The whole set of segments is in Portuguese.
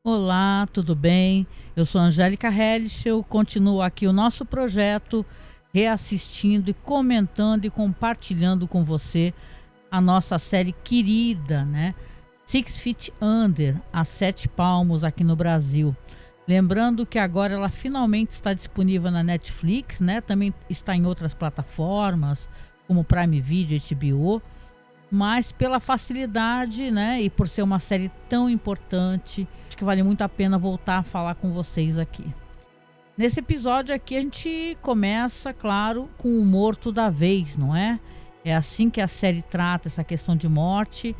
Olá, tudo bem? Eu sou Angélica Hellish, eu continuo aqui o nosso projeto, reassistindo e comentando e compartilhando com você a nossa série querida, né? Six Feet Under, a Sete Palmos aqui no Brasil. Lembrando que agora ela finalmente está disponível na Netflix, né? Também está em outras plataformas, como Prime Video, HBO, mas pela facilidade, né, e por ser uma série tão importante, acho que vale muito a pena voltar a falar com vocês aqui. Nesse episódio aqui a gente começa, claro, com o morto da vez, não é? É assim que a série trata essa questão de morte.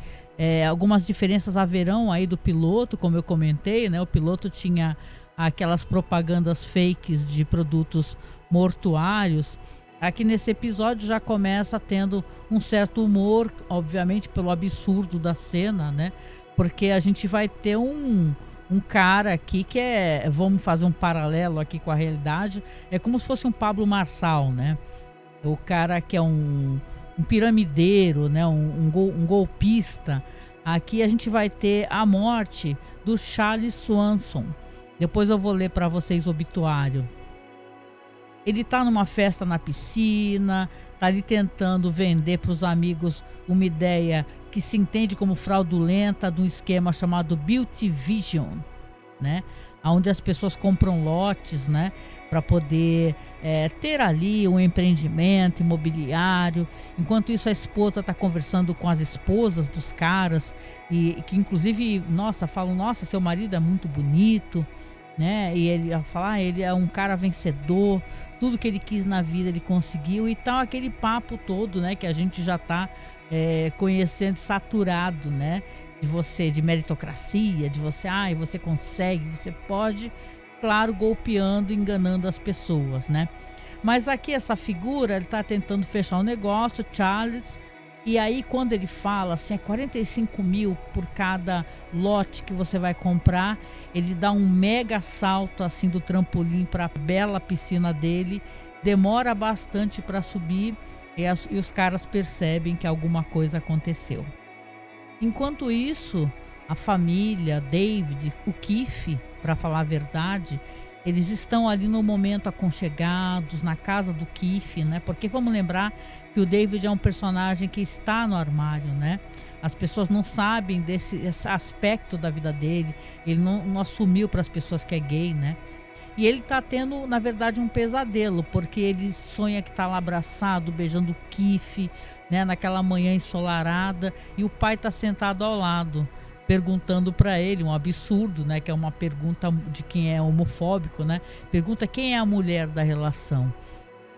Algumas diferenças haverão aí do piloto, como eu comentei, né? O piloto tinha aquelas propagandas fakes de produtos mortuários. Aqui nesse episódio já começa tendo um certo humor, obviamente pelo absurdo da cena, né? Porque a gente vai ter um cara aqui que vamos fazer um paralelo aqui com a realidade, é como se fosse um Pablo Marçal, né? O cara que é um piramideiro, né? Um golpista. Aqui a gente vai ter a morte do Charles Swanson. Depois eu vou ler para vocês o obituário. Ele tá numa festa na piscina, tá ali tentando vender para os amigos uma ideia que se entende como fraudulenta de um esquema chamado Beauty Vision, né? Onde as pessoas compram lotes, né? Para poder ter ali um empreendimento imobiliário. Enquanto isso, a esposa está conversando com as esposas dos caras e que inclusive, nossa, falam, nossa, seu marido é muito bonito, né? E ele ia falar, ele é um cara vencedor, tudo que ele quis na vida ele conseguiu e tal, aquele papo todo, né? Que a gente já tá conhecendo, saturado, né? De você, de meritocracia, de você, você consegue, você pode, claro, golpeando, enganando as pessoas, né? Mas aqui essa figura, ele tá tentando fechar um negócio, Charles, e aí quando ele fala assim, é 45 mil por cada lote que você vai comprar, ele dá um mega salto assim do trampolim para a bela piscina dele, demora bastante para subir e os caras percebem que alguma coisa aconteceu. Enquanto isso, a família, David, o Keith, para falar a verdade, eles estão ali no momento aconchegados, na casa do Keith, né? Porque vamos lembrar que o David é um personagem que está no armário, né? As pessoas não sabem esse aspecto da vida dele, ele não assumiu para as pessoas que é gay, né? E ele tá tendo, na verdade, um pesadelo, porque ele sonha que tá lá abraçado, beijando o Keith, né, naquela manhã ensolarada, e o pai tá sentado ao lado, perguntando para ele, um absurdo, né, que é uma pergunta de quem é homofóbico, né? Pergunta quem é a mulher da relação.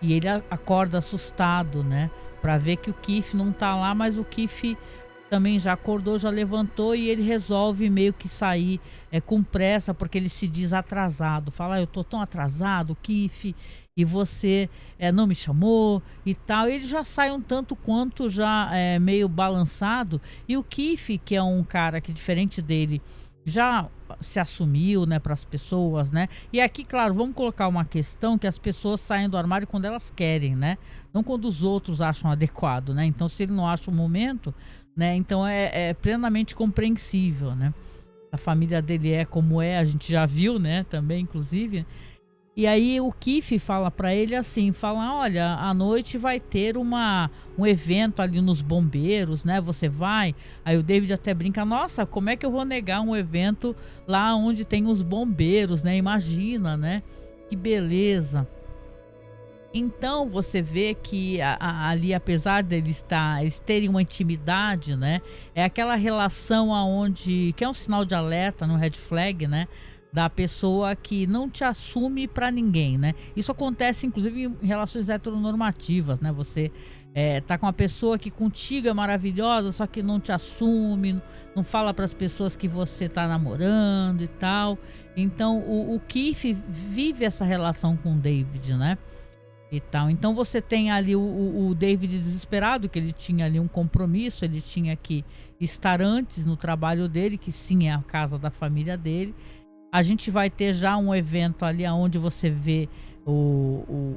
E ele acorda assustado, né, para ver que o Keith não tá lá, mas o Keith também já acordou, já levantou e ele resolve meio que sair com pressa, porque ele se diz atrasado. Fala, eu tô tão atrasado, Keith, e você não me chamou e tal. Ele já sai um tanto quanto já meio balançado. E o Keith, que é um cara que diferente dele, já se assumiu, né, para as pessoas, né? E aqui, claro, vamos colocar uma questão que as pessoas saem do armário quando elas querem, né? Não quando os outros acham adequado, né? Então, se ele não acha o momento, né? Então é plenamente compreensível, né? A família dele é como é, a gente já viu, né? Também, inclusive. E aí o Keith fala pra ele assim, fala, olha, à noite vai ter um evento ali nos bombeiros, né? Você vai? Aí o David até brinca, nossa, como é que eu vou negar um evento lá onde tem os bombeiros, né? Imagina, né? Que beleza. Então você vê que ali, apesar eles terem uma intimidade, né? É aquela relação aonde que é um sinal de alerta, no red flag, né? Da pessoa que não te assume pra ninguém, né? Isso acontece inclusive em relações heteronormativas, né? Você tá com uma pessoa que contigo é maravilhosa, só que não te assume, não fala para as pessoas que você tá namorando e tal. Então o Keith vive essa relação com o David, né? E tal. Então você tem ali o David desesperado, que ele tinha ali um compromisso, ele tinha que estar antes no trabalho dele, que sim é a casa da família dele. A gente vai ter já um evento ali onde você vê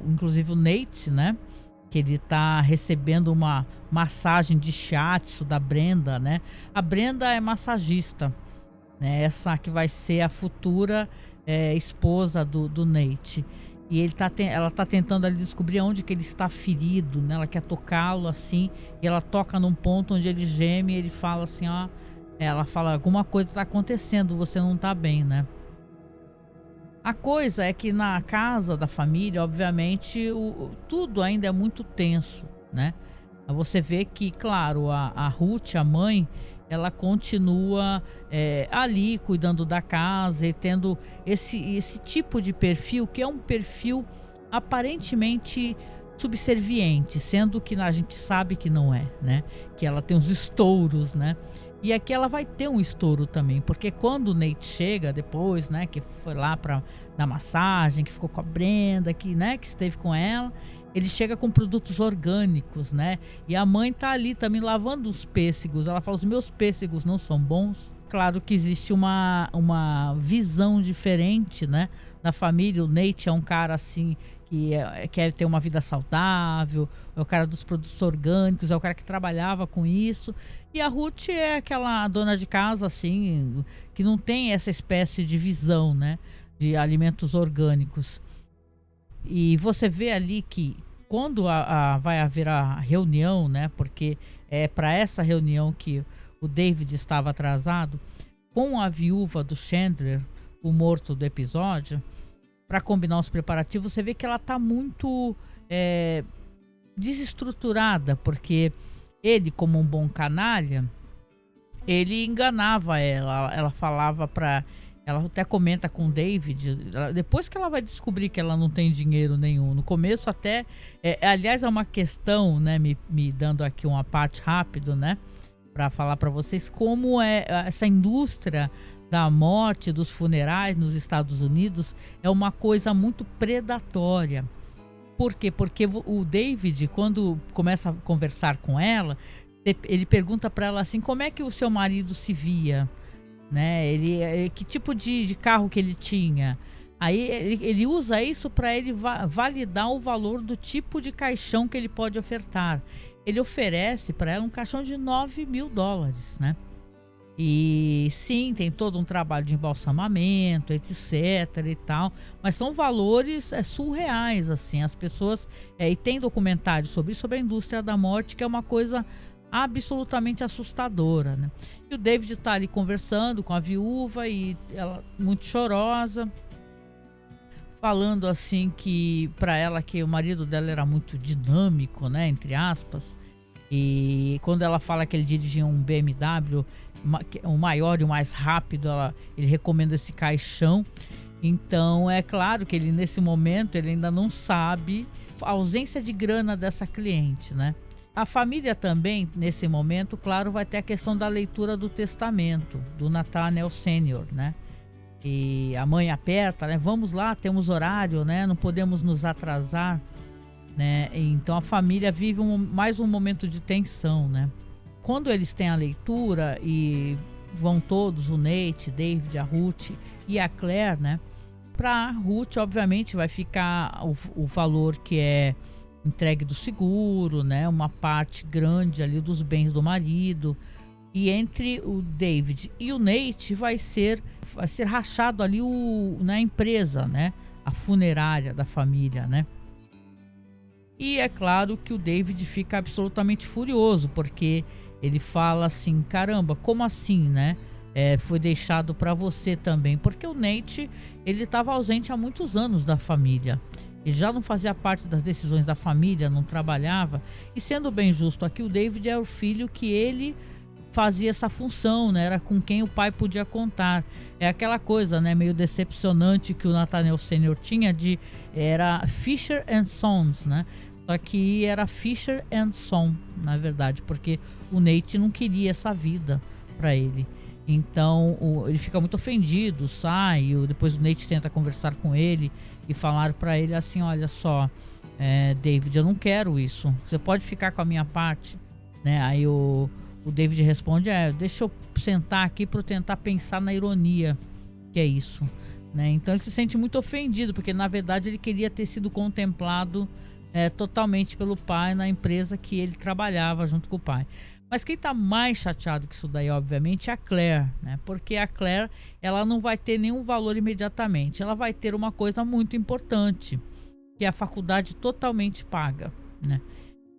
inclusive o Nate, né? Que ele tá recebendo uma massagem de shiatsu da Brenda, né? A Brenda é massagista, né? Essa que vai ser a futura esposa do Nate. E ela tá tentando ali descobrir onde que ele está ferido, né? Ela quer tocá-lo assim, e ela toca num ponto onde ele geme e ele fala assim, ó, ela fala, alguma coisa está acontecendo, você não tá bem, né? A coisa é que na casa da família, obviamente, tudo ainda é muito tenso, né? Você vê que, claro, a Ruth, a mãe, ela continua ali cuidando da casa e tendo esse tipo de perfil, que é um perfil aparentemente subserviente, sendo que a gente sabe que não é, né? Que ela tem os estouros, né? E aqui ela vai ter um estouro também, porque quando o Nate chega depois, né, que foi lá para dar massagem, que ficou com a Brenda, que esteve com ela, ele chega com produtos orgânicos, né? E a mãe tá ali também lavando os pêssegos. Ela fala: os meus pêssegos não são bons. Claro que existe uma visão diferente, né, da família. O Nate é um cara assim que quer ter uma vida saudável, é o cara dos produtos orgânicos, é o cara que trabalhava com isso. E a Ruth é aquela dona de casa assim, que não tem essa espécie de visão, né, de alimentos orgânicos. E você vê ali que quando vai haver a reunião, né? Porque é para essa reunião que o David estava atrasado, com a viúva do Chandler, o morto do episódio, para combinar os preparativos, você vê que ela tá muito desestruturada, porque ele, como um bom canalha, ele enganava ela. Ela falava para ela até comenta com o David, depois que ela vai descobrir que ela não tem dinheiro nenhum. No começo até, aliás, é uma questão, né, me dando aqui uma parte rápido, né, para falar para vocês como é essa indústria da morte, dos funerais nos Estados Unidos, é uma coisa muito predatória. Por quê? Porque o David, quando começa a conversar com ela, ele pergunta para ela assim, como é que o seu marido se via? Né? Que tipo de carro que ele tinha? Aí ele usa isso para ele validar o valor do tipo de caixão que ele pode ofertar. Ele oferece para ela um caixão de $9.000, né? E sim, tem todo um trabalho de embalsamamento, etc e tal, mas são valores surreais, assim. As pessoas, e tem documentário sobre isso, sobre a indústria da morte, que é uma coisa absolutamente assustadora, né? E o David tá ali conversando com a viúva e ela muito chorosa, falando assim que para ela que o marido dela era muito dinâmico, né, entre aspas. E quando ela fala que ele dirigia um BMW, o maior e o mais rápido, ele recomenda esse caixão. Então é claro que ele nesse momento ele ainda não sabe a ausência de grana dessa cliente, né? A família também, nesse momento, claro, vai ter a questão da leitura do testamento do Nathaniel Sênior, né? E a mãe aperta, né? Vamos lá, temos horário, né? Não podemos nos atrasar, né? Então a família vive mais um momento de tensão, né? Quando eles têm a leitura e vão todos, o Nate, David, a Ruth e a Claire, né? Para Ruth, obviamente, vai ficar o valor que é entregue do seguro, né? Uma parte grande ali dos bens do marido. E entre o David e o Nate vai ser rachado ali na empresa, né? A funerária da família, né? E é claro que o David fica absolutamente furioso, porque ele fala assim, caramba, como assim, né? Foi deixado para você também, porque o Nate, ele estava ausente há muitos anos da família. Ele já não fazia parte das decisões da família, não trabalhava. E sendo bem justo aqui, o David é o filho que ele fazia essa função, né? Era com quem o pai podia contar. É aquela coisa, né, meio decepcionante que o Nathaniel Sênior tinha era Fisher and Sons, né? Só que era Fisher and Son, na verdade, porque o Nate não queria essa vida para ele. Então ele fica muito ofendido, sai. Depois o Nate tenta conversar com ele e falar para ele assim, olha só, David, eu não quero isso. Você pode ficar com a minha parte, né? Aí o David responde, deixa eu sentar aqui para eu tentar pensar na ironia que é isso, né? Então ele se sente muito ofendido, porque na verdade ele queria ter sido contemplado totalmente pelo pai na empresa que ele trabalhava junto com o pai. Mas quem tá mais chateado com isso daí, obviamente, é a Claire, né? Porque a Claire, ela não vai ter nenhum valor imediatamente. Ela vai ter uma coisa muito importante, que é a faculdade totalmente paga, né?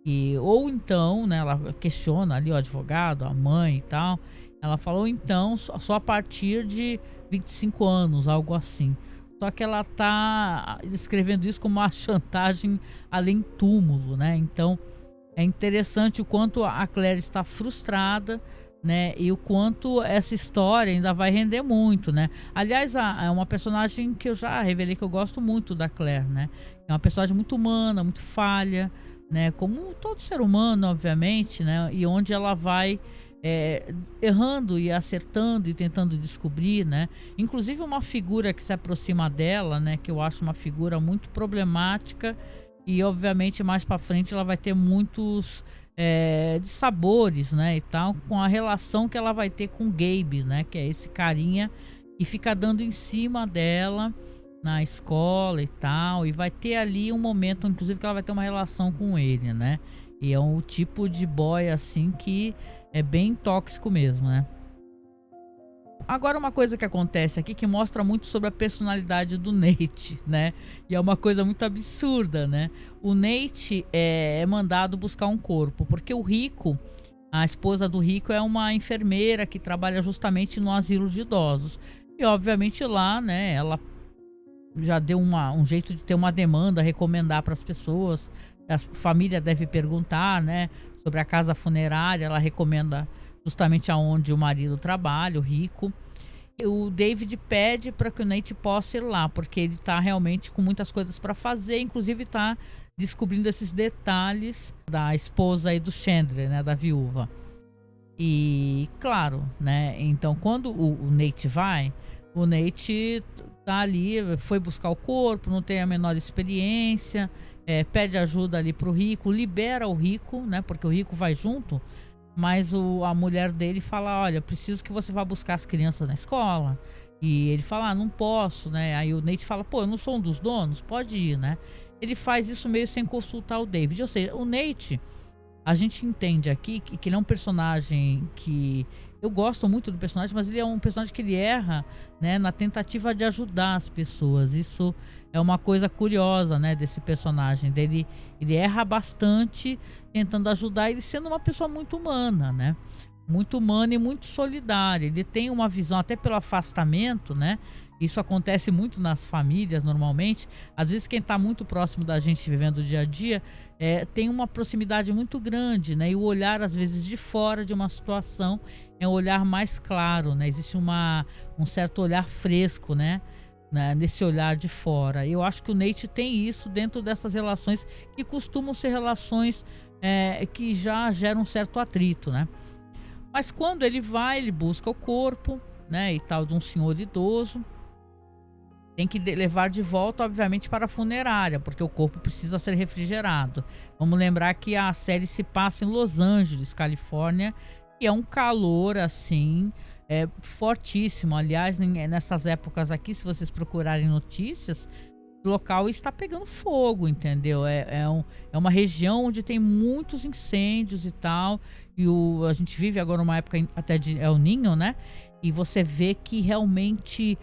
E, ou então, né, ela questiona ali o advogado, a mãe e tal. Ela falou então só a partir de 25 anos, algo assim. Só que ela tá descrevendo isso como uma chantagem além túmulo, né? Então é interessante o quanto a Claire está frustrada, né? E o quanto essa história ainda vai render muito, né? Aliás, é uma personagem que eu já revelei que eu gosto muito da Claire, né? É uma personagem muito humana, muito falha, né? Como todo ser humano, obviamente, né? E onde ela vai errando e acertando e tentando descobrir, né? Inclusive uma figura que se aproxima dela, né? Que eu acho uma figura muito problemática e obviamente mais para frente ela vai ter muitos dissabores, né? E tal, com a relação que ela vai ter com o Gabe, né? Que é esse carinha que fica dando em cima dela na escola e tal, e vai ter ali um momento, inclusive, que ela vai ter uma relação com ele, né? E é um tipo de boy assim que é bem tóxico mesmo, né? Agora uma coisa que acontece aqui que mostra muito sobre a personalidade do Nate, né? E é uma coisa muito absurda, né? O Nate é mandado buscar um corpo, porque o Rico, a esposa do Rico, é uma enfermeira que trabalha justamente no asilo de idosos. E obviamente lá, né, ela já deu um jeito de ter uma demanda, recomendar para as pessoas. A família deve perguntar, né, sobre a casa funerária. Ela recomenda justamente aonde o marido trabalha, o Rico. E o David pede para que o Nate possa ir lá, porque ele tá realmente com muitas coisas para fazer, inclusive tá descobrindo esses detalhes da esposa aí do Chandler, né, da viúva. E claro, né? Então quando o Nate vai, o Nate tá ali, foi buscar o corpo, não tem a menor experiência, pede ajuda ali pro Rico, libera o Rico, né? Porque o Rico vai junto, mas a mulher dele fala, olha, preciso que você vá buscar as crianças na escola. E ele fala, não posso, né? Aí o Nate fala, pô, eu não sou um dos donos, pode ir, né? Ele faz isso meio sem consultar o David. Ou seja, o Nate, a gente entende aqui que ele é um personagem que eu gosto muito do personagem, mas ele é um personagem que ele erra, né, na tentativa de ajudar as pessoas. Isso é uma coisa curiosa, né, desse personagem dele. Ele erra bastante tentando ajudar, ele sendo uma pessoa muito humana, né? Muito humana e muito solidária. Ele tem uma visão, até pelo afastamento, né? Isso acontece muito nas famílias normalmente. Às vezes quem está muito próximo da gente vivendo o dia a dia tem uma proximidade muito grande, né? E o olhar às vezes de fora de uma situação é um olhar mais claro, né? Existe um certo olhar fresco, né? Nesse olhar de fora. Eu acho que o Nate tem isso dentro dessas relações que costumam ser relações que já geram um certo atrito, né? Mas quando ele vai, ele busca o corpo, né? E tal, de um senhor idoso. Tem que levar de volta, obviamente, para a funerária, porque o corpo precisa ser refrigerado. Vamos lembrar que a série se passa em Los Angeles, Califórnia, e é um calor assim, fortíssimo. Aliás, nessas épocas aqui, se vocês procurarem notícias, o local está pegando fogo, entendeu? É uma região onde tem muitos incêndios e tal. E a gente vive agora uma época até de El Niño, né? E você vê que realmente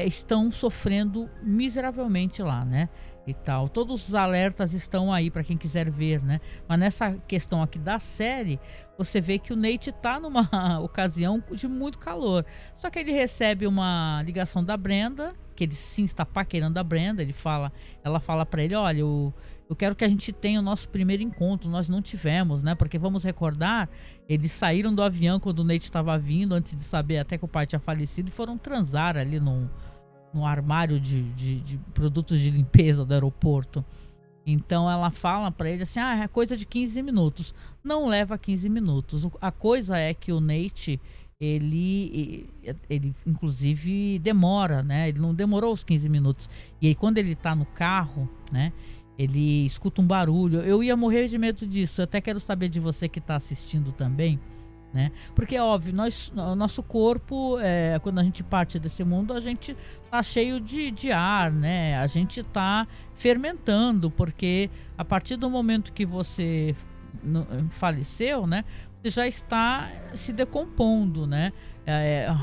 estão sofrendo miseravelmente lá, né? E tal. Todos os alertas estão aí para quem quiser ver, né? Mas nessa questão aqui da série, você vê que o Nate tá numa ocasião de muito calor. Só que ele recebe uma ligação da Brenda, que ele sim está paquerando a Brenda. Ela fala para ele, olha, eu quero que a gente tenha o nosso primeiro encontro. Nós não tivemos, né? Porque vamos recordar, eles saíram do avião quando o Nate estava vindo, antes de saber até que o pai tinha falecido, e foram transar ali num armário de produtos de limpeza do aeroporto. Então ela fala pra ele assim, é coisa de 15 minutos. Não leva 15 minutos. A coisa é que o Nate, ele inclusive demora, né? Ele não demorou os 15 minutos. E aí quando ele tá no carro, né? Ele escuta um barulho. Eu ia morrer de medo disso. Eu até quero saber de você que tá assistindo também, né? Porque é óbvio, o nosso corpo, quando a gente parte desse mundo, a gente tá cheio de ar, né? A gente tá fermentando, porque a partir do momento que você faleceu, né? Você já está se decompondo, né?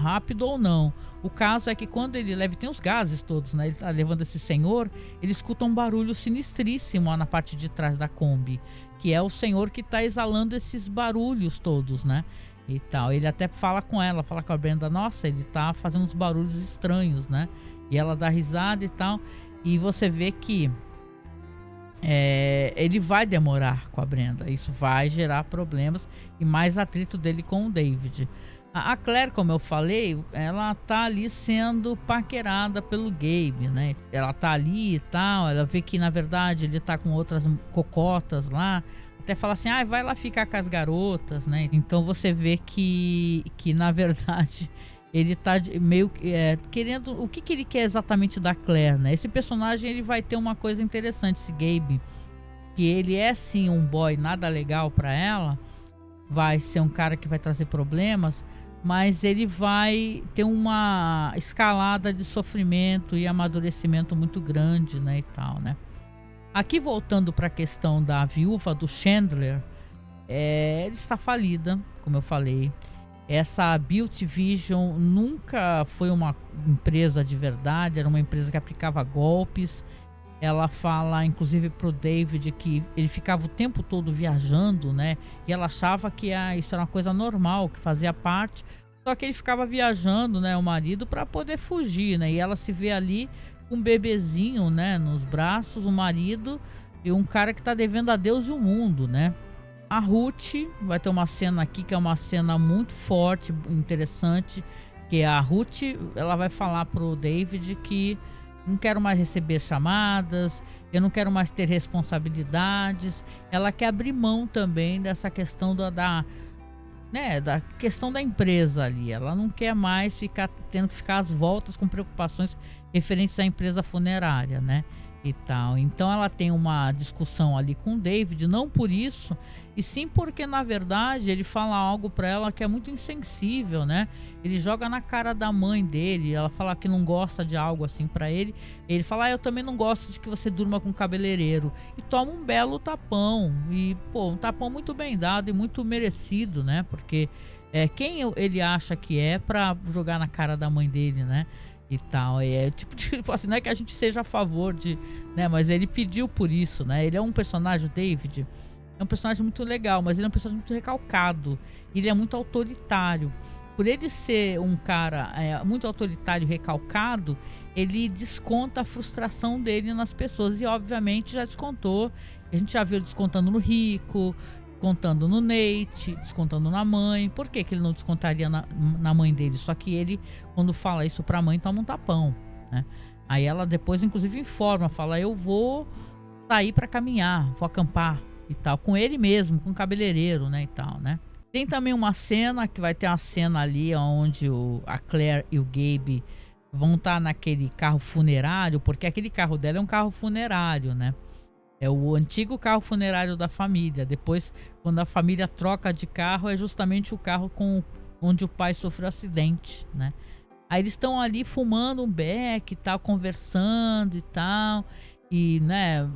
Rápido ou não. O caso é que quando ele leva, tem os gases todos, né? Ele tá levando esse senhor, ele escuta um barulho sinistríssimo lá na parte de trás da Kombi, que é o senhor que tá exalando esses barulhos todos, né? E tal. Ele até fala com ela, fala com a Brenda, nossa, ele tá fazendo uns barulhos estranhos, né? E ela dá risada e tal. E você vê que ele vai demorar com a Brenda. Isso vai gerar problemas e mais atrito dele com o David. A Claire, como eu falei, ela tá ali sendo paquerada pelo Gabe, né? Ela tá ali e tal, ela vê que na verdade ele tá com outras cocotas lá. Até fala assim, vai lá ficar com as garotas, né? Então você vê que na verdade ele tá meio querendo... O que ele quer exatamente da Claire, né? Esse personagem, ele vai ter uma coisa interessante, esse Gabe, que ele é sim um boy nada legal pra ela, vai ser um cara que vai trazer problemas, mas ele vai ter uma escalada de sofrimento e amadurecimento muito grande, né, e tal, né? Aqui, voltando para a questão da viúva do Chandler, ela está falida, como eu falei. Essa Beauty Vision nunca foi uma empresa de verdade, era uma empresa que aplicava golpes. Ela fala, inclusive, pro David que ele ficava o tempo todo viajando, né? E ela achava que isso era uma coisa normal, que fazia parte. Só que ele ficava viajando, né? O marido, para poder fugir, né? E ela se vê ali com um bebezinho, né? Nos braços, o marido e um cara que tá devendo a Deus e o mundo, né? A Ruth vai ter uma cena aqui que é uma cena muito forte, interessante, que a Ruth, ela vai falar pro David que não quero mais receber chamadas, eu não quero mais ter responsabilidades. Ela quer abrir mão também dessa questão da questão da empresa ali. Ela não quer mais ficar tendo que ficar às voltas com preocupações referentes à empresa funerária, né? E tal. Então ela tem uma discussão ali com o David, não por isso, e sim porque na verdade ele fala algo pra ela que é muito insensível, né? Ele joga na cara da mãe dele, ela fala que não gosta de algo assim pra ele. Ele fala, eu também não gosto de que você durma com um cabeleireiro. E toma um belo tapão, e pô, um tapão muito bem dado e muito merecido, né? Porque quem ele acha que é pra jogar na cara da mãe dele, né? E tal, tipo assim, não é que a gente seja a favor de, né, mas ele pediu por isso, né? Ele é um personagem, o David, é um personagem muito legal, mas ele é um personagem muito recalcado, ele é muito autoritário. Por ele ser um cara muito autoritário e recalcado, ele desconta a frustração dele nas pessoas, e obviamente já descontou, a gente já viu ele descontando no Rico, descontando no Nate, descontando na mãe. Por que ele não descontaria na mãe dele? Só que ele, quando fala isso pra mãe, toma um tapão, né? Aí ela depois, inclusive, informa, fala, eu vou sair pra caminhar, vou acampar e tal, com ele mesmo, com o cabeleireiro, né, e tal, né? Tem também uma cena, que vai ter uma cena ali onde a Claire e o Gabe vão estar naquele carro funerário, porque aquele carro dela é um carro funerário, né? É o antigo carro funerário da família. Depois, quando a família troca de carro, é justamente o carro onde o pai sofreu acidente, né? Aí eles estão ali fumando um beck e tal, conversando e tal, e, né,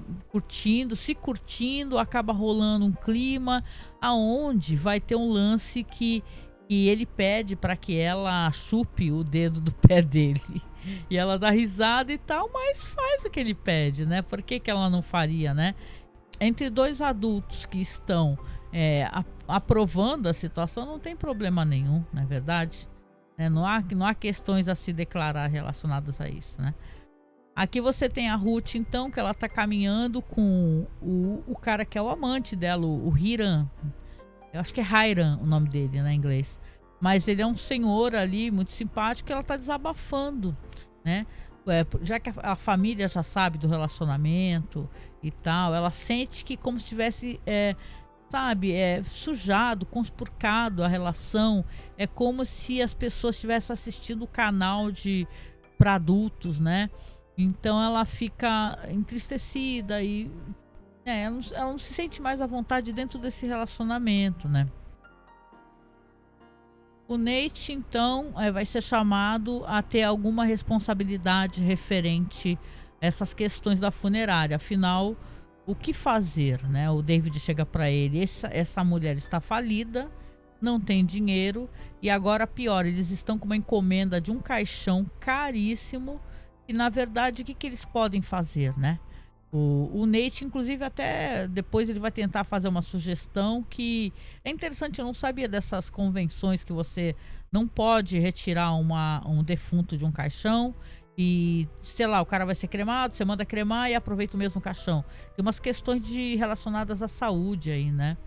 se curtindo, acaba rolando um clima aonde vai ter um lance que ele pede para que ela chupe o dedo do pé dele. E ela dá risada e tal, mas faz o que ele pede, né? Por que ela não faria, né? Entre dois adultos que estão aprovando a situação, não tem problema nenhum, não é verdade? Não há questões a se declarar relacionadas a isso, né? Aqui você tem a Ruth, então, que ela tá caminhando com o cara que é o amante dela, o Hiram. Eu acho que é Hiram o nome dele, né, em inglês. Mas ele é um senhor ali, muito simpático, que ela tá desabafando, né? Já que a família já sabe do relacionamento e tal, ela sente que como se tivesse, sujado, conspurcado a relação. É como se as pessoas estivessem assistindo o canal para adultos, né? Então ela fica entristecida e ela não se sente mais à vontade dentro desse relacionamento, né? O Nate, então, vai ser chamado a ter alguma responsabilidade referente a essas questões da funerária. Afinal, o que fazer, né? O David chega para ele, essa mulher está falida, não tem dinheiro e agora pior, eles estão com uma encomenda de um caixão caríssimo e na verdade o que que eles podem fazer, né? O Nate, inclusive, até depois ele vai tentar fazer uma sugestão que é interessante. Eu não sabia dessas convenções que você não pode retirar um defunto de um caixão e, sei lá, o cara vai ser cremado, você manda cremar e aproveita o mesmo caixão. Tem umas questões relacionadas à saúde aí, né?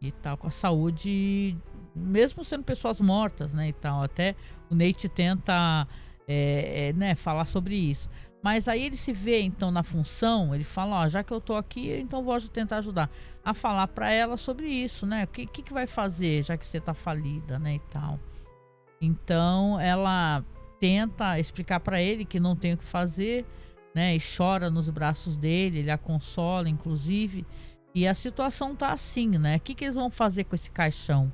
E tal, com a saúde, mesmo sendo pessoas mortas, né? E tal, até o Nate tenta, né, falar sobre isso. Mas aí ele se vê então na função, ele fala, ó, já que eu tô aqui, então vou tentar ajudar a falar pra ela sobre isso, né? O que vai fazer, já que você tá falida, né, e tal. Então ela tenta explicar pra ele que não tem o que fazer, né? E chora nos braços dele, ele a consola, inclusive. E a situação tá assim, né? O que eles vão fazer com esse caixão?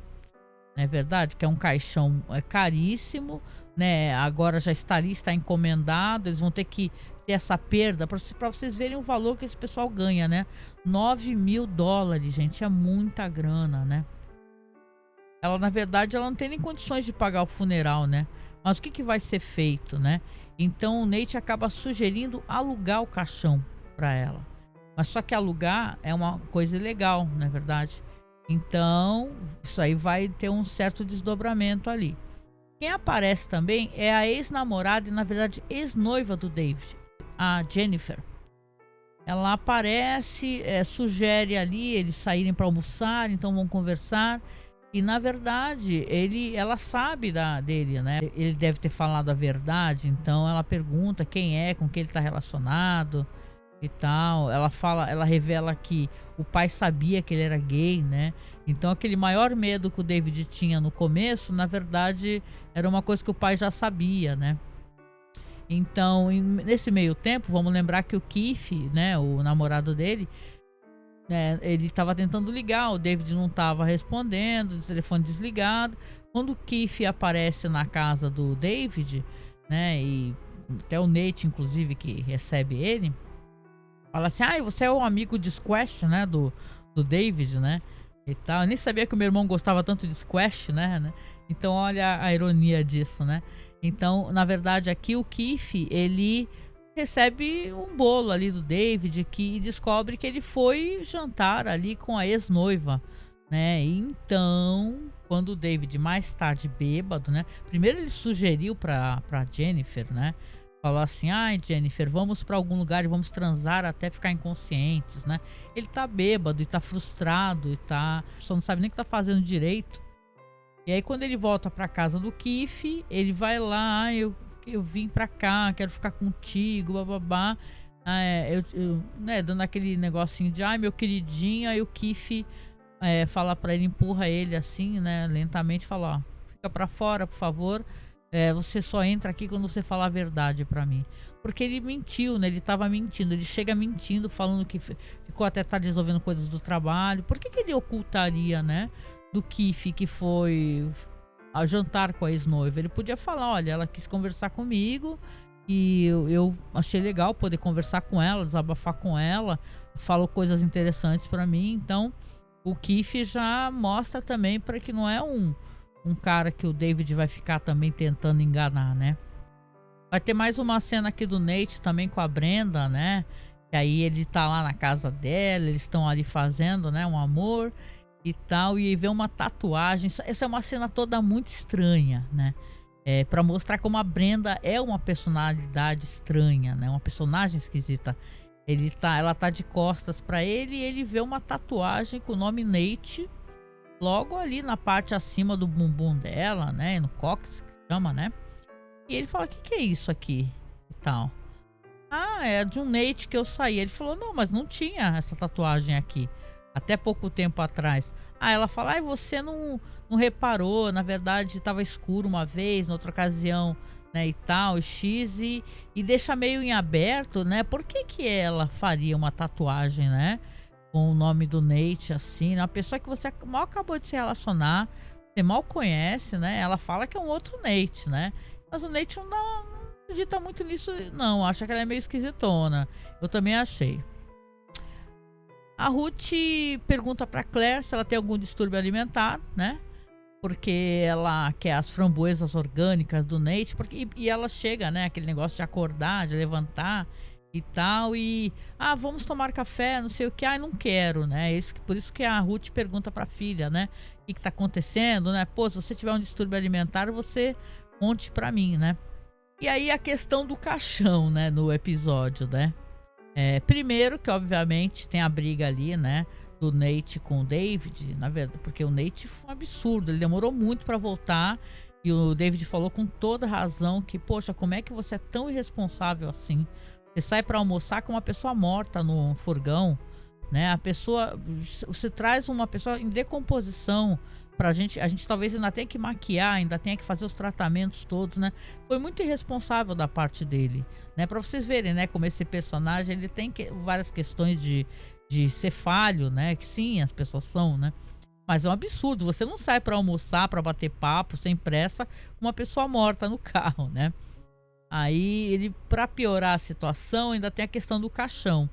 Não é verdade? Que é um caixão caríssimo, né? Agora já está ali, está encomendado. Eles vão ter que ter essa perda para vocês verem o valor que esse pessoal ganha, né? $9.000, gente, é muita grana, né? Ela, na verdade, ela não tem nem condições de pagar o funeral, né? Mas o que vai ser feito, né? Então o Nate acaba sugerindo alugar o caixão para ela. Mas só que alugar é uma coisa ilegal, não é verdade? Então, isso aí vai ter um certo desdobramento ali. Quem aparece também é a ex-namorada e, na verdade, ex-noiva do David, a Jennifer. Ela aparece, sugere ali eles saírem para almoçar, então vão conversar. E, na verdade, ela sabe dele, né? Ele deve ter falado a verdade, então ela pergunta quem é, com quem ele está relacionado e tal. Ela revela que o pai sabia que ele era gay, né? Então aquele maior medo que o David tinha no começo, na verdade, era uma coisa que o pai já sabia, né? Então, nesse meio tempo, vamos lembrar que o Keith, né, o namorado dele, né, ele estava tentando ligar, o David não estava respondendo, o telefone desligado. Quando o Keith aparece na casa do David, né, e até o Nate, inclusive, que recebe ele, fala assim, você é o amigo de Squash, né, do David, né, e tal. Eu nem sabia que o meu irmão gostava tanto de Squash, né. Então olha a ironia disso, né. Então, na verdade, aqui o Keith, ele recebe um bolo ali do David e descobre que ele foi jantar ali com a ex-noiva, né. E então, quando o David mais tarde bêbado, né, primeiro ele sugeriu pra Jennifer, né, falou assim, ai Jennifer, vamos pra algum lugar e vamos transar até ficar inconscientes, né. Ele tá bêbado e tá frustrado e só não sabe nem o que tá fazendo direito. E aí quando ele volta pra casa do Keith, ele vai lá, eu vim pra cá, quero ficar contigo, bababá. Né, dando aquele negocinho de, ai meu queridinho, aí o Keith fala pra ele, empurra ele assim, né, lentamente, fala, ó, fica pra fora, por favor. Você só entra aqui quando você falar a verdade pra mim. Porque ele mentiu, né? Ele tava mentindo. Ele chega mentindo, falando que ficou até tarde resolvendo coisas do trabalho. Por que ele ocultaria, né? Do Keith que foi a jantar com a ex-noiva? Ele podia falar, olha, ela quis conversar comigo e eu achei legal poder conversar com ela, desabafar com ela. Falou coisas interessantes pra mim. Então, o Keith já mostra também para que não é um cara que o David vai ficar também tentando enganar, né? Vai ter mais uma cena aqui do Nate também com a Brenda, né? Que aí ele tá lá na casa dela, eles estão ali fazendo, né, um amor e tal, e vê uma tatuagem. Essa é uma cena toda muito estranha, né? Pra mostrar como a Brenda é uma personalidade estranha, né? Uma personagem esquisita. Ela tá de costas pra ele e ele vê uma tatuagem com o nome Nate logo ali na parte acima do bumbum dela, né? No cóccix, que chama, né? E ele fala, o que é isso aqui? E tal. É de um Nate que eu saí. Ele falou, não, mas não tinha essa tatuagem aqui. Até pouco tempo atrás. Ela fala, você não reparou. Na verdade, estava escuro uma vez, na outra ocasião, né? E tal, X. E deixa meio em aberto, né? Por que ela faria uma tatuagem, né? Com o nome do Nate, assim, né? Uma pessoa que você mal acabou de se relacionar, você mal conhece, né? Ela fala que é um outro Nate, né? Mas o Nate não acredita muito nisso, não. Acha que ela é meio esquisitona. Eu também achei. A Ruth pergunta para Claire se ela tem algum distúrbio alimentar, né? Porque ela quer as framboesas orgânicas do Nate, e ela chega, né? Aquele negócio de acordar, de levantar e tal, vamos tomar café, não sei o que, não quero, né? Por isso que a Ruth pergunta pra filha, né? O que tá acontecendo, né? Pô, se você tiver um distúrbio alimentar, você conte pra mim, né? E aí a questão do caixão, né? No episódio, né? Primeiro que obviamente tem a briga ali, né, do Nate com o David, na verdade, porque o Nate foi um absurdo, ele demorou muito pra voltar e o David falou com toda razão que, poxa, como é que você é tão irresponsável assim? Você sai pra almoçar com uma pessoa morta no furgão, né? Você traz uma pessoa em decomposição pra gente, a gente talvez ainda tenha que maquiar, ainda tenha que fazer os tratamentos todos, né? Foi muito irresponsável da parte dele, né? Pra vocês verem, né, como esse personagem, ele tem várias questões de ser falho, né? Que sim, as pessoas são, né? Mas é um absurdo, você não sai pra almoçar, pra bater papo, sem pressa, com uma pessoa morta no carro, né? Aí ele, pra piorar a situação, ainda tem a questão do caixão.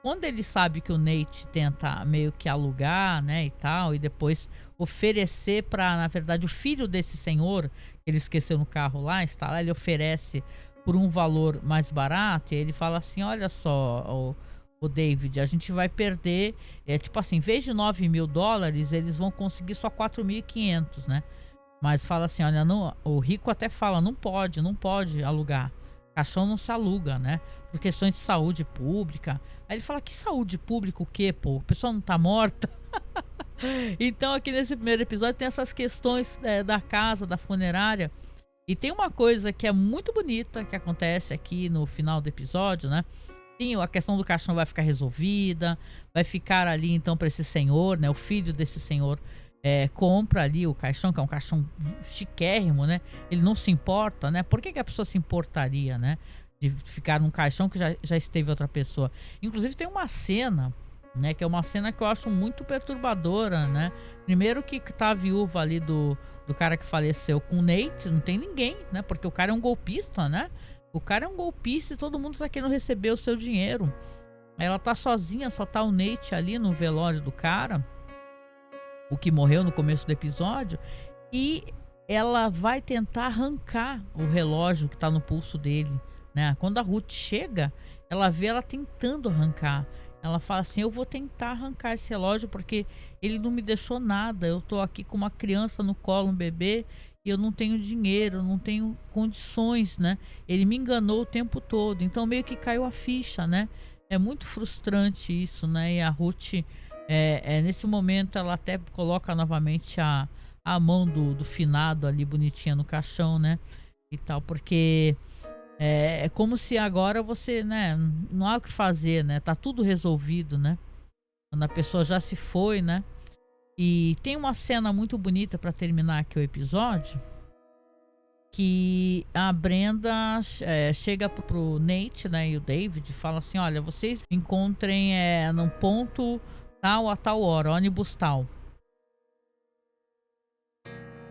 Quando ele sabe que o Nate tenta meio que alugar, né, e tal, e depois oferecer para, na verdade, o filho desse senhor, que ele esqueceu no carro lá, está lá, ele oferece por um valor mais barato, e ele fala assim, olha só, o David, a gente vai perder, tipo assim, em vez de US$ 9.000, eles vão conseguir só 4.500, né? Mas fala assim, olha, não, o rico até fala, não pode alugar. Caixão não se aluga, né? Por questões de saúde pública. Aí ele fala, que saúde pública o quê, pô? A pessoa não tá morta? Então aqui nesse primeiro episódio tem essas questões da casa, da funerária. E tem uma coisa que é muito bonita que acontece aqui no final do episódio, né? Sim, a questão do caixão vai ficar resolvida, vai ficar ali então para esse senhor, né? O filho desse senhor compra ali o caixão, que é um caixão chiquérrimo, né? Ele não se importa, né? Por que a pessoa se importaria, né? De ficar num caixão que já esteve outra pessoa. Inclusive tem uma cena, né? Que é uma cena que eu acho muito perturbadora, né? Primeiro que tá a viúva ali do cara que faleceu com o Nate, não tem ninguém, né? Porque o cara é um golpista, né? O cara é um golpista e todo mundo tá querendo receber o seu dinheiro. Ela tá sozinha, só tá o Nate ali no velório do cara, o que morreu no começo do episódio, e ela vai tentar arrancar o relógio que tá no pulso dele, né? Quando a Ruth chega, ela vê ela tentando arrancar. Ela fala assim, eu vou tentar arrancar esse relógio porque ele não me deixou nada, eu tô aqui com uma criança no colo, um bebê, e eu não tenho dinheiro, eu não tenho condições, né? Ele me enganou o tempo todo, então meio que caiu a ficha, né? É muito frustrante isso, né? E a Ruth, nesse momento, ela até coloca novamente a mão do finado ali bonitinha no caixão, né? E tal, porque é como se agora você, né? Não há o que fazer, né? Tá tudo resolvido, né? Quando a pessoa já se foi, né? E tem uma cena muito bonita para terminar aqui o episódio, que a Brenda chega pro Nate, né, e o David, fala assim, olha, vocês encontrem num ponto tal a tal hora, ônibus tal.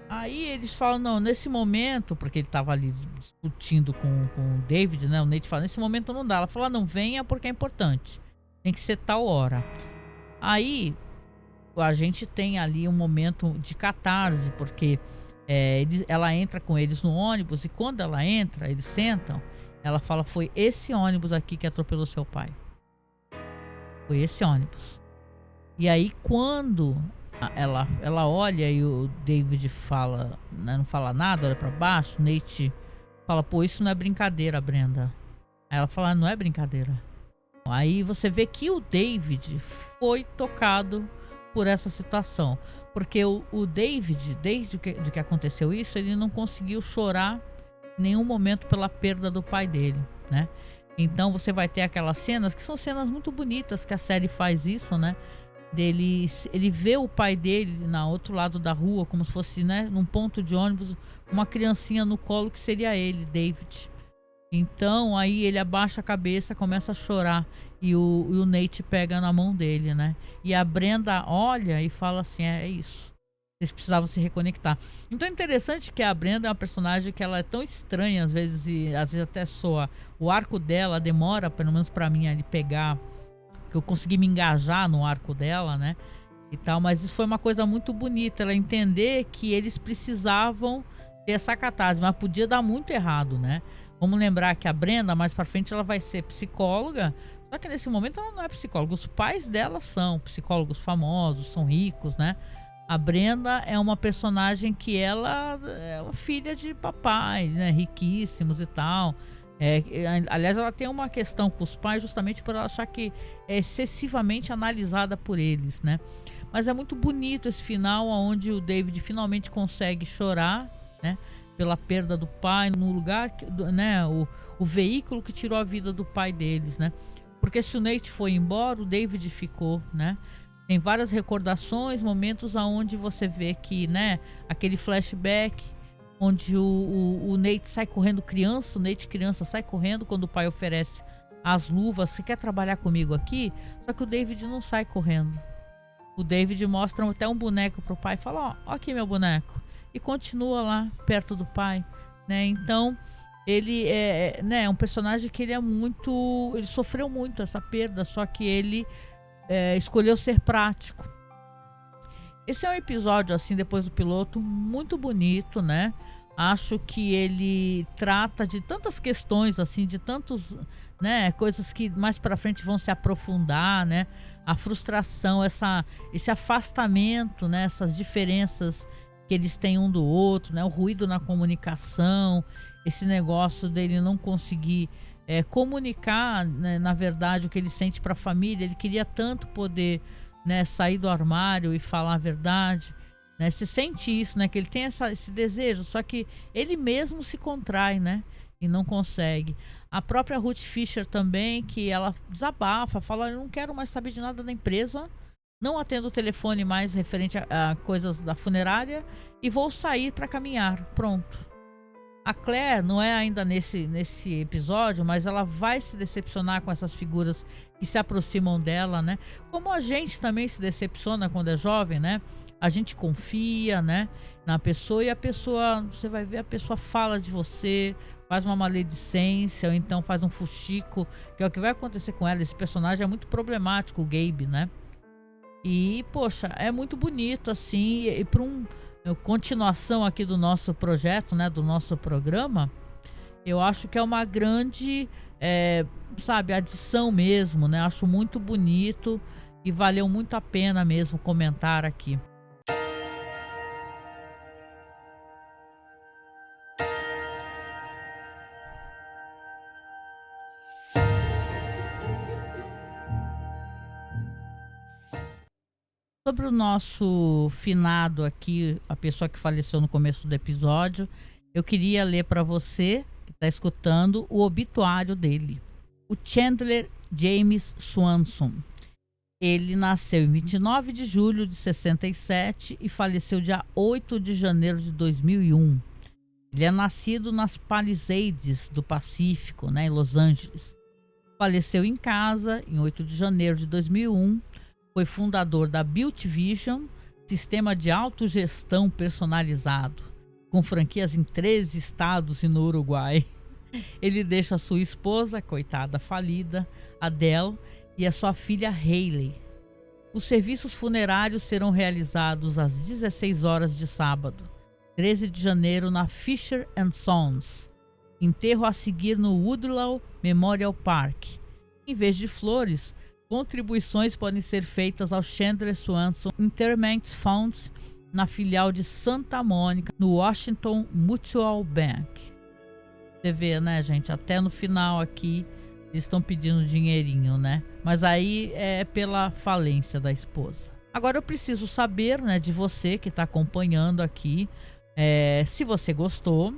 Aí eles falam, não, nesse momento, porque ele tava ali discutindo com o David, né, o Nate fala, nesse momento não dá. Ela fala, não, venha porque é importante, tem que ser tal hora. Aí a gente tem ali um momento de catarse, porque ela entra com eles no ônibus, e quando ela entra, eles sentam, ela fala, foi esse ônibus aqui que atropelou seu pai. Foi esse ônibus. E aí quando ela olha e o David fala, né, não fala nada, olha pra baixo, o Nate fala, pô, isso não é brincadeira, Brenda. Aí ela fala, não é brincadeira. Aí você vê que o David foi tocado por essa situação, porque o David, desde que aconteceu isso, ele não conseguiu chorar em nenhum momento pela perda do pai dele, né? Então você vai ter aquelas cenas que são cenas muito bonitas, que a série faz isso, né? Ele vê o pai dele na outro lado da rua, como se fosse, né, num ponto de ônibus, uma criancinha no colo que seria ele, David. Então aí ele abaixa a cabeça, começa a chorar, e o Nate pega na mão dele, né? E a Brenda olha e fala assim, é isso, vocês precisavam se reconectar. Então é interessante que a Brenda é uma personagem que ela é tão estranha às vezes, e às vezes até soa. O arco dela demora, pelo menos pra mim, a ele pegar. que eu consegui me engajar no arco dela, né, e tal, mas isso foi uma coisa muito bonita, ela entender que eles precisavam ter essa catarse, mas podia dar muito errado, né. Vamos lembrar que a Brenda, mais pra frente, ela vai ser psicóloga, só que nesse momento ela não é psicóloga, os pais dela são psicólogos famosos, são ricos, né. A Brenda é uma personagem que ela é uma filha de papai, né, riquíssimos e tal. Aliás, ela tem uma questão com os pais justamente por ela achar que é excessivamente analisada por eles, né. Mas é muito bonito esse final onde o David finalmente consegue chorar, né, pela perda do pai no lugar né, o veículo que tirou a vida do pai deles, né. Porque se o Nate foi embora, o David ficou, né. Tem várias recordações, momentos aonde você vê que, né, aquele flashback onde o Nate sai correndo criança, o Nate criança sai correndo quando o pai oferece as luvas, você quer trabalhar comigo aqui? Só que o David não sai correndo. O David mostra até um boneco pro pai e fala, ó aqui meu boneco. E continua lá perto do pai, né? Então, ele né, um personagem que ele é muito, ele sofreu muito essa perda, só que ele escolheu ser prático. Esse é um episódio, assim, depois do piloto, muito bonito, né? Acho que ele trata de tantas questões, assim, de tantos, né, coisas que mais pra frente vão se aprofundar, né? A frustração, esse afastamento, né? Essas diferenças que eles têm um do outro, né? O ruído na comunicação, esse negócio dele não conseguir comunicar, né, na verdade, o que ele sente para a família. Ele queria tanto poder, né, sair do armário e falar a verdade, né? Se sente isso, né, que ele tem esse desejo, só que ele mesmo se contrai, né, e não consegue. A própria Ruth Fisher também, que ela desabafa, fala, eu não quero mais saber de nada da empresa, não atendo o telefone mais referente a coisas da funerária e vou sair para caminhar, pronto. A Claire não é ainda nesse episódio, mas ela vai se decepcionar com essas figuras que se aproximam dela, né? Como a gente também se decepciona quando é jovem, né? A gente confia, né, na pessoa e a pessoa, você vai ver, a pessoa fala de você, faz uma maledicência ou então faz um fuxico, que é o que vai acontecer com ela. Esse personagem é muito problemático, o Gabe, né? E, poxa, é muito bonito, assim, e para continuação aqui do nosso projeto, né, do nosso programa, eu acho que é uma grande, sabe, adição mesmo, né? Acho muito bonito e valeu muito a pena mesmo comentar aqui. Sobre o nosso finado aqui, a pessoa que faleceu no começo do episódio, eu queria ler para você que está escutando o obituário dele. O Chandler James Swanson. Ele nasceu em 29 de julho de 67 e faleceu dia 8 de janeiro de 2001. Ele é nascido nas Palisades do Pacífico, né, em Los Angeles. Faleceu em casa em 8 de janeiro de 2001. Foi fundador da Built Vision, sistema de autogestão personalizado, com franquias em 13 estados e no Uruguai. Ele deixa sua esposa, coitada, falida, Adele, e a sua filha Hayley. Os serviços funerários serão realizados às 16 horas de sábado, 13 de janeiro, na Fisher & Sons. Enterro a seguir no Woodlawn Memorial Park. Em vez de flores, contribuições podem ser feitas ao Chandler Swanson Interment Funds na filial de Santa Mônica, no Washington Mutual Bank. Você vê, né, gente? Até no final aqui eles estão pedindo dinheirinho, né? Mas aí é pela falência da esposa. Agora eu preciso saber, né, de você que está acompanhando aqui, se você gostou,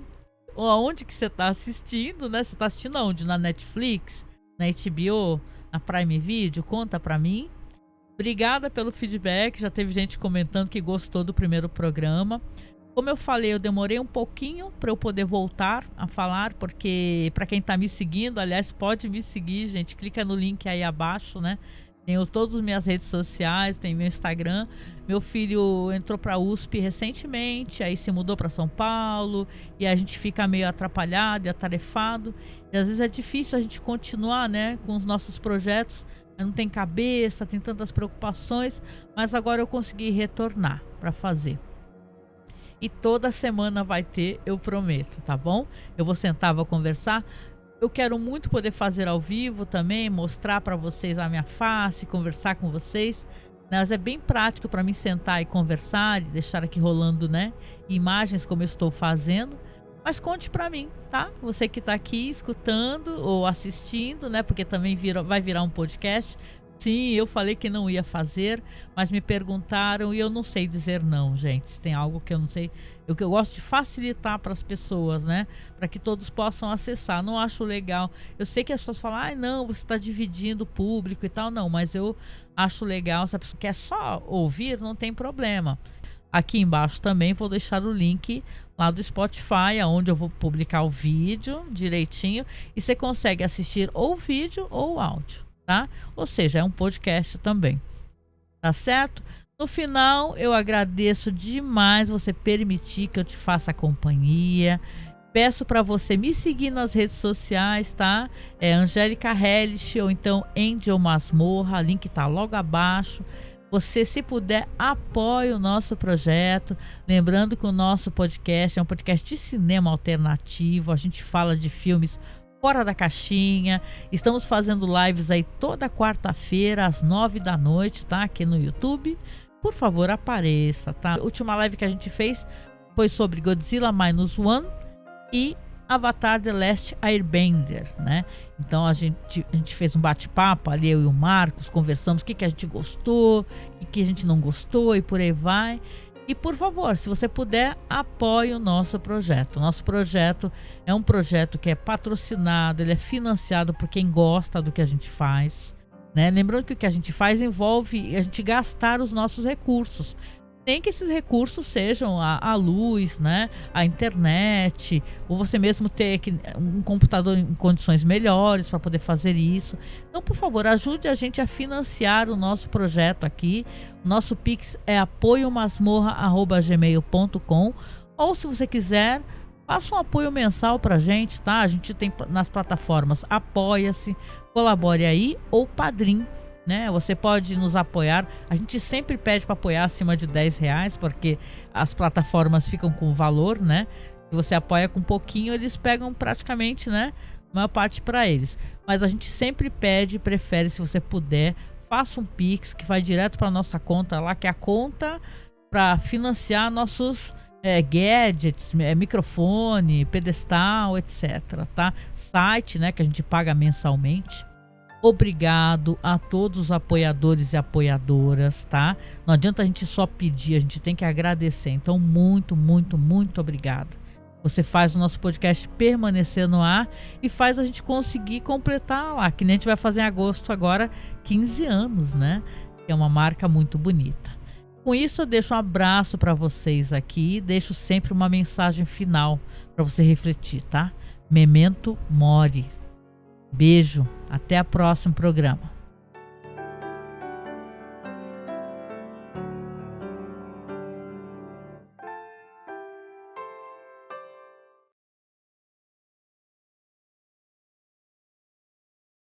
ou aonde que você está assistindo, né? Você está assistindo aonde? Na Netflix? Na HBO? Na Prime Video? Conta pra mim. Obrigada pelo feedback, já teve gente comentando que gostou do primeiro programa. Como eu falei, eu demorei um pouquinho para eu poder voltar a falar, porque para quem tá me seguindo, aliás, pode me seguir, gente, clica no link aí abaixo, né? Tenho todas as minhas redes sociais, tem meu Instagram. Meu filho entrou para a USP recentemente, aí se mudou para São Paulo e a gente fica meio atrapalhado e atarefado. E às vezes é difícil a gente continuar, né, com os nossos projetos, não tem cabeça, tem tantas preocupações, mas agora eu consegui retornar para fazer. E toda semana vai ter, eu prometo, tá bom? Eu vou sentar, vou conversar. Eu quero muito poder fazer ao vivo também, mostrar para vocês a minha face, conversar com vocês. Mas é bem prático para mim sentar e conversar e deixar aqui rolando, né, imagens como eu estou fazendo. Mas conte para mim, tá? Você que está aqui escutando ou assistindo, né? Porque também vai virar um podcast. Sim, eu falei que não ia fazer, mas me perguntaram e eu não sei dizer não, gente. Se tem algo que eu não sei, eu gosto de facilitar para as pessoas, né? Para que todos possam acessar. Não acho legal. Eu sei que as pessoas falam, ai, não, você está dividindo o público e tal. Não, mas eu acho legal. Se a pessoa quer só ouvir, não tem problema. Aqui embaixo também vou deixar o link lá do Spotify, onde eu vou publicar o vídeo direitinho. E você consegue assistir ou o vídeo ou o áudio, tá? Ou seja, é um podcast também, tá certo? No final, eu agradeço demais você permitir que eu te faça companhia. Peço para você me seguir nas redes sociais, tá? É Angélica Hellish ou então Angel Masmorra, link tá logo abaixo. Você, se puder, apoie o nosso projeto. Lembrando que o nosso podcast é um podcast de cinema alternativo. A gente fala de filmes fora da caixinha. Estamos fazendo lives aí toda quarta-feira às 9 da noite, tá? Aqui no YouTube. Por favor, apareça, tá? A última live que a gente fez foi sobre Godzilla Minus One e Avatar The Last Airbender, né? Então a gente fez um bate-papo ali, eu e o Marcos, conversamos o que a gente gostou, o que a gente não gostou e por aí vai. E por favor, se você puder, apoie o nosso projeto. O nosso projeto é um projeto que é patrocinado, ele é financiado por quem gosta do que a gente faz, né? Lembrando que o que a gente faz envolve a gente gastar os nossos recursos. Nem que esses recursos sejam a luz, né, a internet, ou você mesmo ter um computador em condições melhores para poder fazer isso. Então, por favor, ajude a gente a financiar o nosso projeto aqui. O nosso Pix é apoiomasmorra@gmail.com, ou se você quiser, faça um apoio mensal para a gente, tá? A gente tem nas plataformas Apoia-se, Colabore Aí ou Padrim, né? Você pode nos apoiar. A gente sempre pede para apoiar acima de R$10, porque as plataformas ficam com valor, né? Se você apoia com pouquinho, eles pegam praticamente, né, a maior parte para eles. Mas a gente sempre pede, prefere, se você puder, faça um Pix que vai direto para nossa conta lá, que é a conta para financiar nossos gadgets, microfone, pedestal, etc, tá? Site, né, que a gente paga mensalmente. Obrigado a todos os apoiadores e apoiadoras, tá? Não adianta a gente só pedir, a gente tem que agradecer. Então, muito, muito, muito obrigado. Você faz o nosso podcast permanecer no ar e faz a gente conseguir completar lá, que nem a gente vai fazer em agosto agora, 15 anos, né? Que é uma marca muito bonita. Com isso, eu deixo um abraço para vocês aqui, deixo sempre uma mensagem final para você refletir, tá? Memento mori. Beijo, até o próximo programa.